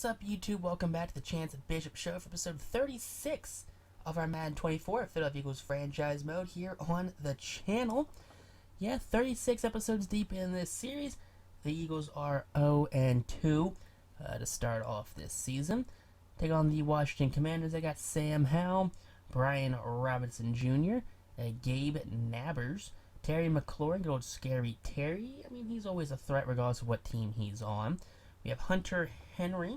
What's up, YouTube? Welcome back to the Chance Bishop Show for episode 36 of our Madden 24 Philadelphia Eagles franchise mode here on the channel. Yeah, 36 episodes deep in this series. The Eagles are 0-2 to start off this season. Take on the Washington Commanders. They got Sam Howell, Brian Robinson Jr., Gabe Nabbers, Terry McLaurin, good old scary Terry. I mean, he's always a threat regardless of what team he's on. We have Hunter Henry,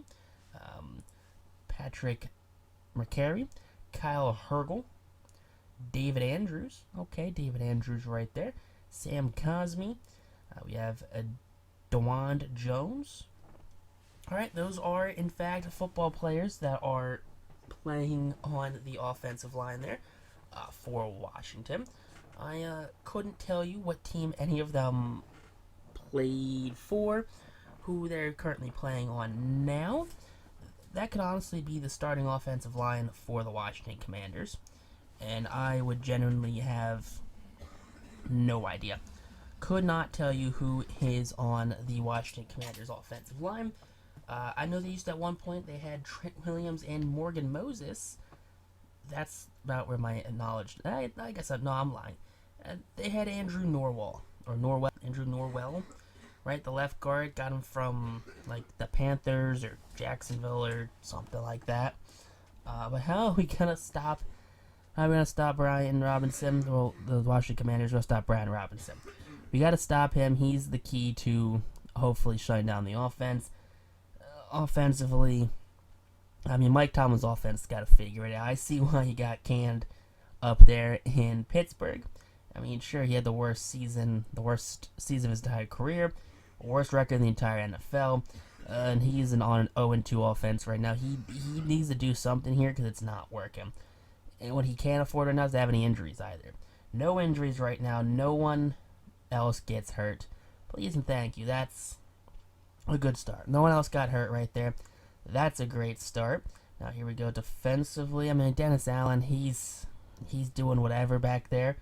Patrick McCary, Kyle Hergel, David Andrews. Okay, David Andrews right there. Sam Cosmi. We have DeWand Jones. Alright, those are, in fact, football players that are playing on the offensive line there for Washington. I couldn't tell you what team any of them played for, who they're currently playing on now. That could honestly be the starting offensive line for the Washington Commanders, and I would genuinely have no idea. Could not tell you who is on the Washington Commanders offensive line. I know they used to, at one point, they had Trent Williams and Morgan Moses. That's about where my knowledge... I guess I'm lying. They had Andrew Norwell. Andrew Norwell. Right, the left guard, got him from, like, the Panthers or Jacksonville or something like that. But how are we going to stop... How are we going to stop Brian Robinson? Well, the Washington Commanders are going to stop Brian Robinson. We got to stop him. He's the key to hopefully shutting down the offense. Offensively, I mean, Mike Tomlins' offense got to figure it out. I see why he got canned up there in Pittsburgh. I mean, sure, he had the worst season of his entire career, worst record in the entire NFL, and he's on an 0-2 offense right now. He needs to do something here because it's not working. And what he can't afford right now is to have any injuries either. No injuries right now. No one else gets hurt. Please and thank you. That's a good start. No one else got hurt right there. That's a great start. Now here we go defensively. I mean, Dennis Allen, he's doing whatever back there.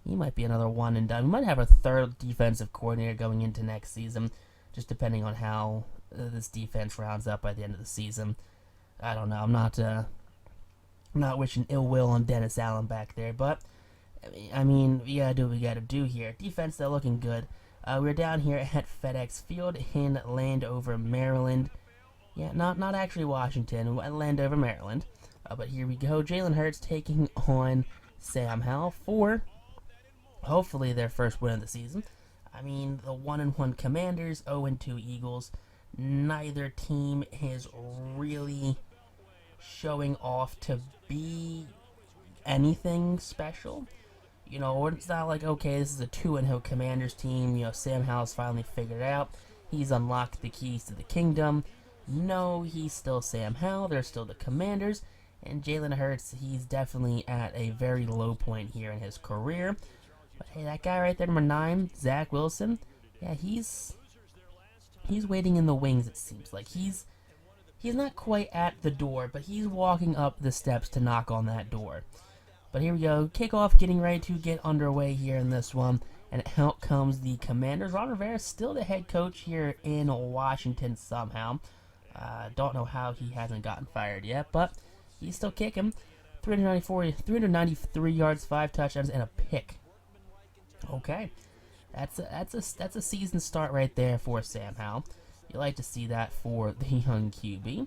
He might be another one and done. We might have a third defensive coordinator going into next season, just depending on how this defense rounds up by the end of the season. I don't know. I'm not wishing ill will on Dennis Allen back there, but I mean, we gotta do what we gotta do here. Defense, they're looking good. We're down here at FedEx Field in Landover, Maryland. Yeah, not actually Washington, Landover, Maryland. But here we go. Jalen Hurts taking on Sam Howell for hopefully their first win of the season. I mean, the 1-1 Commanders, 0-2 Eagles. Neither team is really showing off to be anything special. You know, it's not like, okay, this is a 2-0 Commanders team. You know, Sam Howell's finally figured it out. He's unlocked the keys to the kingdom. No, he's still Sam Howell. They're still the Commanders. And Jalen Hurts, he's definitely at a very low point here in his career. But hey, that guy right there, number 9, Zach Wilson, yeah, he's waiting in the wings, it seems like. He's not quite at the door, but he's walking up the steps to knock on that door. But here we go, kickoff getting ready to get underway here in this one. And out comes the Commanders. Ron Rivera still the head coach here in Washington somehow. Don't know how he hasn't gotten fired yet, but he's still kicking. 393 yards, 5 touchdowns, and a pick. Okay, that's a season start right there for Sam Howell. You like to see that for the young QB.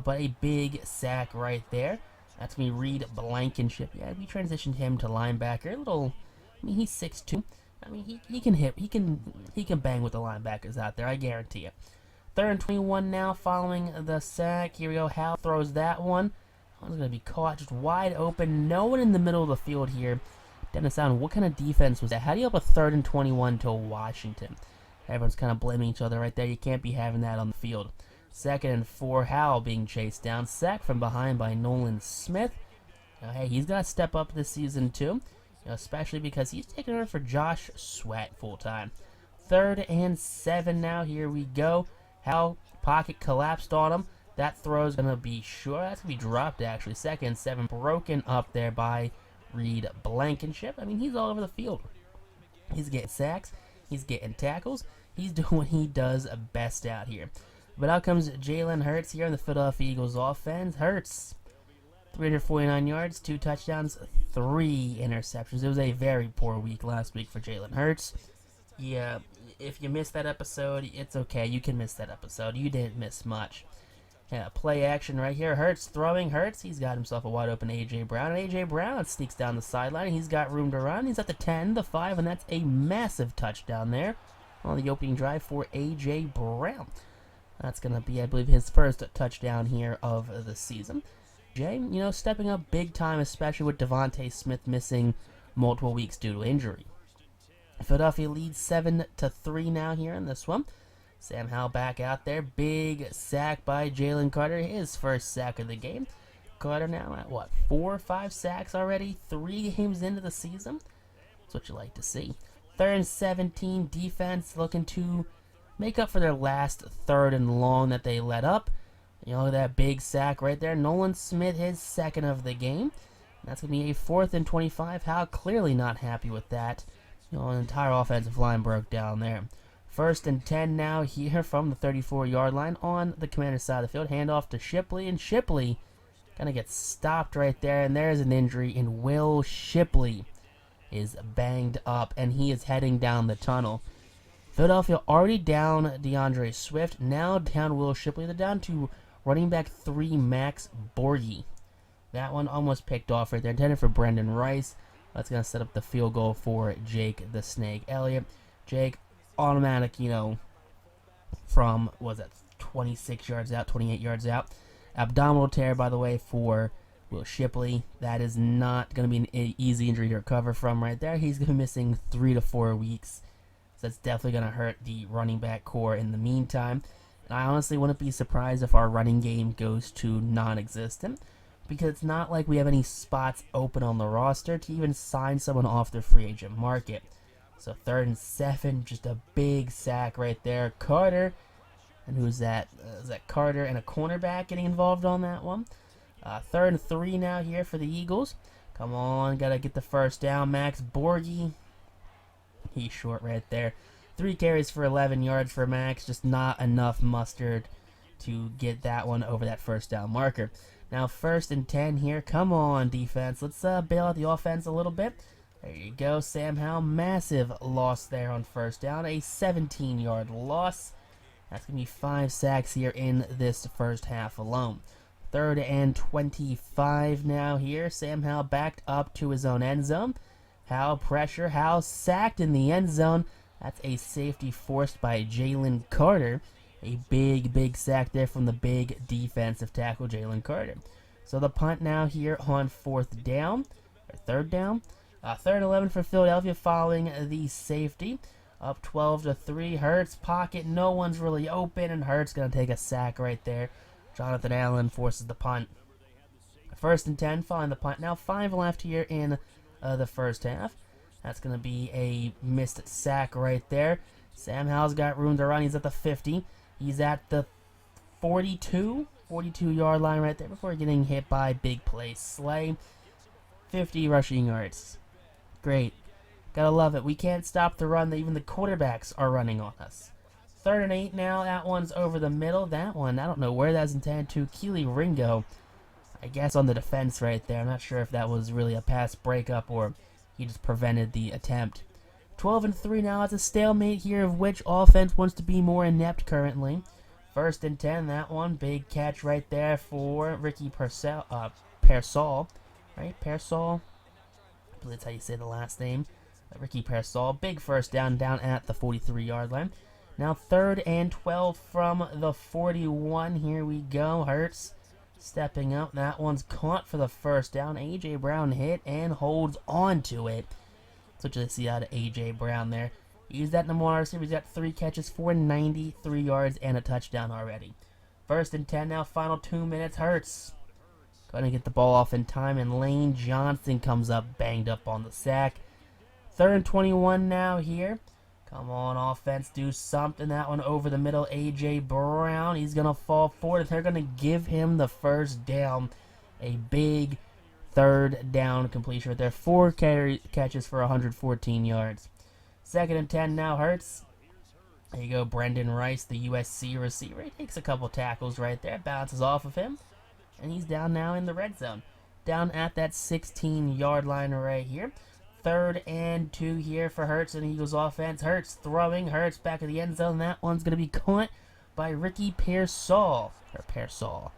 But a big sack right there. That's me, Reed Blankenship. Yeah, we transitioned him to linebacker. I mean, he's 6'2". I mean, he can hit. He can bang with the linebackers out there. I guarantee it. 3rd and 21 now, following the sack. Here we go. Howell throws that one. That one's gonna be caught just wide open. No one in the middle of the field here. Dennis Allen, what kind of defense was that? How do you have a 3rd and 21 to Washington? Everyone's kind of blaming each other right there. You can't be having that on the field. 2nd and 4, Howell being chased down. Sacked from behind by Nolan Smith. Now, hey, he's got to step up this season too. You know, especially because he's taking over for Josh Sweat full-time. 3rd and 7 now. Here we go. Howell, pocket collapsed on him. That throw's going to be short. That's going to be dropped, actually. 2nd and 7, broken up there by Reed Blankenship. I mean, he's all over the field. He's getting sacks. He's getting tackles. He's doing what he does best out here. But out comes Jalen Hurts here in the Philadelphia Eagles offense. Hurts, 349 yards, 2 touchdowns, 3 interceptions. It was a very poor week last week for Jalen Hurts. Yeah, if you missed that episode, it's okay. You can miss that episode. You didn't miss much. Yeah, play action right here. Hurts throwing. Hurts. He's got himself a wide open A.J. Brown. And A.J. Brown sneaks down the sideline. He's got room to run. He's at the 10, the 5, and that's a massive touchdown there on the opening drive for A.J. Brown. That's going to be, I believe, his first touchdown here of the season. Jay, stepping up big time, especially with Devontae Smith missing multiple weeks due to injury. Philadelphia leads 7-3 now here in this one. Sam Howell back out there. Big sack by Jalen Carter. His first sack of the game. Carter now at, 4 or 5 sacks already? 3 games into the season? That's what you like to see. 3rd and 17. Defense looking to make up for their last 3rd and long that they let up. That big sack right there. Nolan Smith, his 2nd of the game. That's going to be a 4th and 25. Howell clearly not happy with that. An entire offensive line broke down there. 1st and 10 now here from the 34-yard line on the Commander's side of the field. Handoff to Shipley, and Shipley gonna get stopped right there, and there's an injury, and Will Shipley is banged up, and he is heading down the tunnel. Philadelphia already down DeAndre Swift, now down Will Shipley. They're down to running back 3, Max Borghi. That one almost picked off right there, intended for Brendan Rice. That's going to set up the field goal for Jake the Snake Elliott. Jake, automatic, from, 26 yards out, 28 yards out. Abdominal tear, by the way, for Will Shipley. That is not going to be an easy injury to recover from right there. He's going to be missing 3 to 4 weeks. So that's definitely going to hurt the running back core in the meantime. And I honestly wouldn't be surprised if our running game goes to non-existent, because it's not like we have any spots open on the roster to even sign someone off the free agent market. So 3rd and 7, just a big sack right there. Carter, and who's that? Is that Carter and a cornerback getting involved on that one? 3rd and 3 now here for the Eagles. Come on, gotta get the first down. Max Borghi, he's short right there. 3 carries for 11 yards for Max, just not enough mustard to get that one over that first down marker. Now 1st and 10 here. Come on, defense. Let's bail out the offense a little bit. There you go. Sam Howell, massive loss there on 1st down. A 17-yard loss. That's going to be 5 sacks here in this first half alone. 3rd and 25 now here. Sam Howell backed up to his own end zone. Howell pressure. Howell sacked in the end zone. That's a safety forced by Jalen Carter. A big sack there from the big defensive tackle, Jalen Carter. So the punt now here on 4th down, or 3rd down. 3rd and 11 for Philadelphia following the safety. Up 12-3. Hurts pocket. No one's really open, and Hurts going to take a sack right there. Jonathan Allen forces the punt. 1st and 10 following the punt. Now 5 left here in the first half. That's going to be a missed sack right there. Sam Howell's got room to run. He's at the 50. He's at the 42-yard line right there before getting hit by big play Slay. 50 rushing yards. Great. Gotta love it. We can't stop the run. Even the quarterbacks are running on us. 3rd and 8 now. That one's over the middle. That one, I don't know where that's intended to. Keely Ringo, I guess on the defense right there. I'm not sure if that was really a pass breakup or he just prevented the attempt. 12-3 now. It's a stalemate here of which offense wants to be more inept currently. 1st and 10, that one. Big catch right there for Ricky Pearsall. Right? Pearsall? I believe that's how you say the last name. Ricky Pearsall. Big first down at the 43-yard line. Now 3rd and 12 from the 41. Here we go. Hurts stepping up. That one's caught for the first down. A.J. Brown hit and holds on to it. That's what you see out of A.J. Brown there. Use that number 1 receiver. He's got 3 catches for 93 yards and a touchdown already. 1st and 10 now. Final 2 minutes. Hurts going to get the ball off in time, and Lane Johnson comes up banged up on the sack. 3rd and 21 now here. Come on, offense, do something. That one over the middle. A.J. Brown, he's going to fall forward. They're going to give him the first down. A big 3rd down completion right there. 4 catches for 114 yards. 2nd and 10 now. Hurts There you go, Brendan Rice, the USC receiver. He takes a couple tackles right there, bounces off of him, and he's down now in the red zone. Down at that 16-yard line right here. 3rd and 2 here for Hurts and Eagles offense. Hurts throwing. Hurts back of the end zone. That one's going to be caught by Ricky Pearsall. Or Pearsall.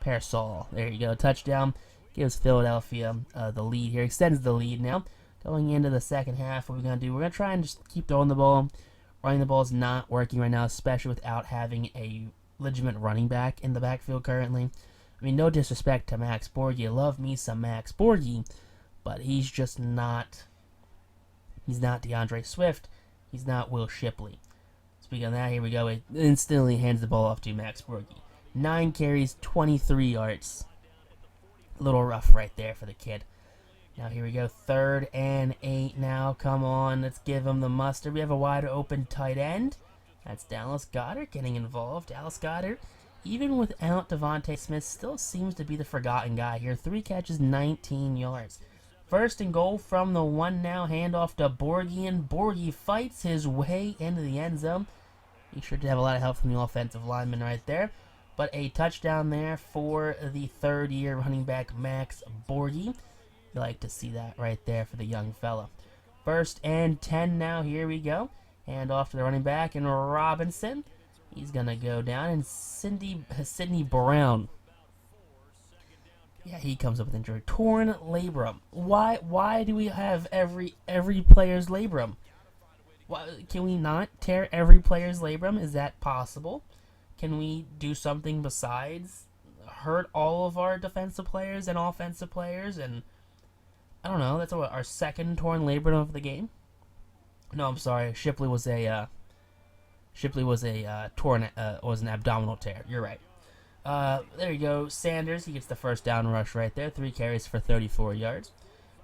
Pearsall. There you go. Touchdown. Gives Philadelphia the lead here. Extends the lead now. Going into the second half, what we're going to do, we're going to try and just keep throwing the ball. Running the ball is not working right now, especially without having a legitimate running back in the backfield currently. I mean, no disrespect to Max Borghi. I love me some Max Borghi, but he's just not. He's not DeAndre Swift. He's not Will Shipley. Speaking of that, here we go. It instantly hands the ball off to Max Borghi. 9 carries, 23 yards. A little rough right there for the kid. Now here we go. 3rd and 8 now. Come on, let's give him the mustard. We have a wide open tight end. That's Dallas Goedert getting involved. Dallas Goedert, even without Devontae Smith, still seems to be the forgotten guy here. 3 catches, 19 yards. 1st and goal from the 1 now. Handoff to Borghi, and Borghi fights his way into the end zone. He sure did have a lot of help from the offensive lineman right there. But a touchdown there for the 3rd-year running back, Max Borghi. You like to see that right there for the young fella. 1st and 10 now. Here we go. Hand off to the running back, and Robinson. He's going to go down, and Sidney Brown. Yeah, he comes up with injury. Torn labrum. Why do we have every player's labrum? Why, can we not tear every player's labrum? Is that possible? Can we do something besides hurt all of our defensive players and offensive players? And I don't know. That's what, our 2nd torn labrum of the game. No, I'm sorry. Shipley was an abdominal tear. You're right. There you go. Sanders, he gets the 1st down rush right there. 3 carries for 34 yards.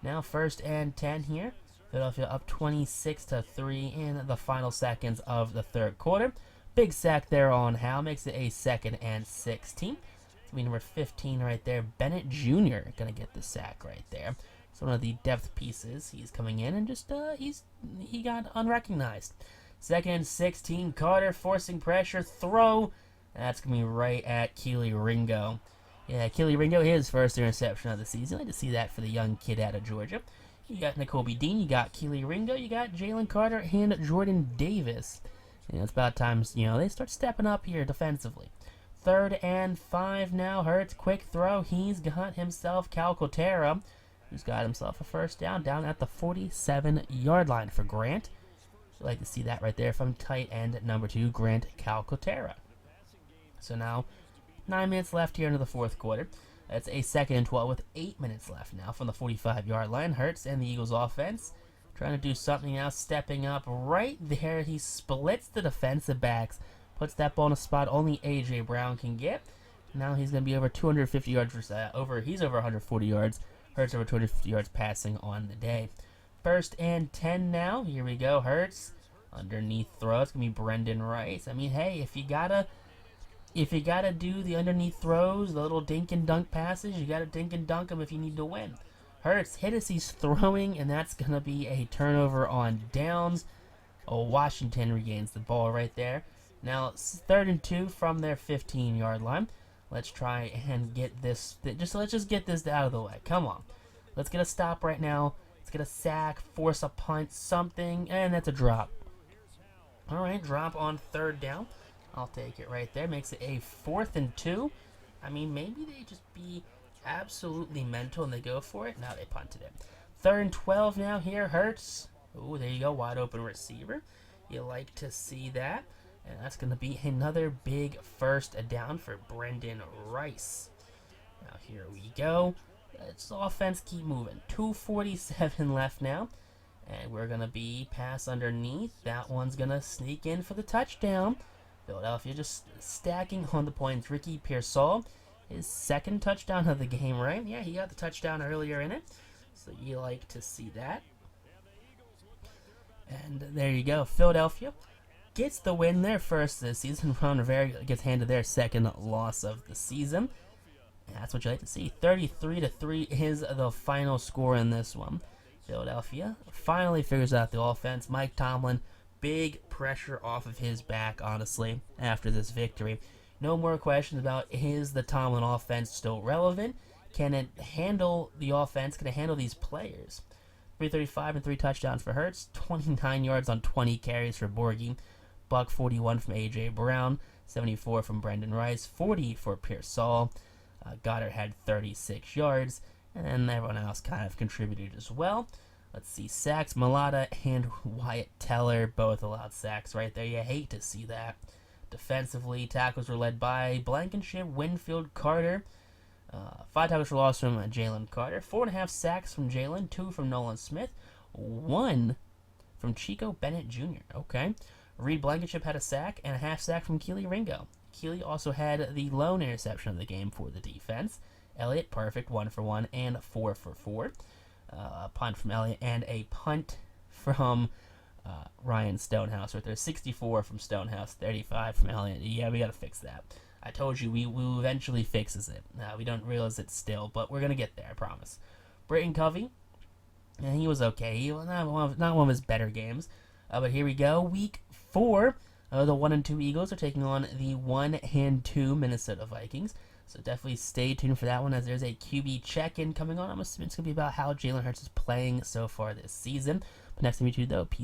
Now 1st and 10 here. Philadelphia up 26-3 in the final seconds of the 3rd quarter. Big sack there on Howe. Makes it a 2nd and 16. It's going to be number 15 right there. Bennett Jr. going to get the sack right there. So one of the depth pieces. He's coming in and just he got unrecognized. 2nd and 16. Carter forcing pressure. Throw. That's going to be right at Keely Ringo. Yeah, Keely Ringo, his 1st interception of the season. I like to see that for the young kid out of Georgia. You got Nakobe Dean. You got Keely Ringo. You got Jalen Carter and Jordan Davis. And it's about time, they start stepping up here defensively. 3rd and 5 now. Hurts, quick throw. He's got himself Calcaterra, who's got himself a 1st down at the 47-yard line for Grant. So I like to see that right there from tight end number 2, Grant Calcaterra. So now, 9 minutes left here into the 4th quarter. That's a 2nd and 12 with 8 minutes left now from the 45-yard line. Hurts and the Eagles offense trying to do something now, stepping up right there. He splits the defensive backs, puts that ball in a spot only A.J. Brown can get. Now he's going to be over 250 yards. He's over 140 yards. Hurts over 250 yards passing on the day. 1st and 10 now. Here we go. Hurts underneath throw. It's going to be Brendan Rice. I mean, hey, if you gotta do the underneath throws, the little dink and dunk passes, you gotta dink and dunk them if you need to win. Hurts hit as he's throwing, and that's gonna be a turnover on downs. Washington regains the ball right there. Now it's 3rd and 2 from their 15-yard line. Let's try and get this. Let's just get this out of the way. Come on, let's get a stop right now. Let's get a sack, force a punt, something, and that's a drop. All right, drop on 3rd down. I'll take it right there. Makes it a 4th and 2. I mean, maybe they just be absolutely mental and they go for it. Now they punted it. 3rd and 12 now here. Hurts. Oh, there you go. Wide open receiver. You like to see that. And that's going to be another big 1st down for Brendan Rice. Now here we go. Let's offense keep moving. 2:47 left now. And we're going to be pass underneath. That one's going to sneak in for the touchdown. Philadelphia just stacking on the points. Ricky Pearsall, his 2nd touchdown of the game, right? Yeah, he got the touchdown earlier in it. So you like to see that. And there you go. Philadelphia gets the win, their 1st this season. Ron Rivera gets handed their 2nd loss of the season. And that's what you like to see. 33-3 is the final score in this one. Philadelphia finally figures out the offense. Mike Tomlin, big pressure off of his back, honestly, after this victory. No more questions about is the Tomlin offense still relevant? Can it handle the offense? Can it handle these players? 335 and 3 touchdowns for Hurts, 29 yards on 20 carries for Borghi, buck 41 from A.J. Brown, 74 from Brendan Rice, 40 for Pearsall. Goddard had 36 yards, and then everyone else kind of contributed as well. Let's see, sacks, Mailata and Wyatt Teller both allowed sacks right there. You hate to see that. Defensively, tackles were led by Blankenship, Winfield, Carter. 5 tackles for loss from Jalen Carter. 4.5 sacks from Jalen. 2 from Nolan Smith. 1 from Chico Bennett Jr. Okay. Reed Blankenship had a sack and a half sack from Keely Ringo. Keely also had the lone interception of the game for the defense. Elliott, perfect, 1 for 1 and 4 for 4. A punt from Elliott and a punt from Ryan Stonehouse right there. 64 from Stonehouse, 35 from Elliott. Yeah, we got to fix that. I told you we will eventually fixes it. We don't realize it still, but we're going to get there, I promise. Britton Covey, he was okay. He was not one of his better games. But here we go. Week 4, the 1-2 Eagles are taking on the 1-2 Minnesota Vikings. So definitely stay tuned for that one as there's a QB check-in coming on. I'm assuming it's going to be about how Jalen Hurts is playing so far this season. But next time you two, though, peace.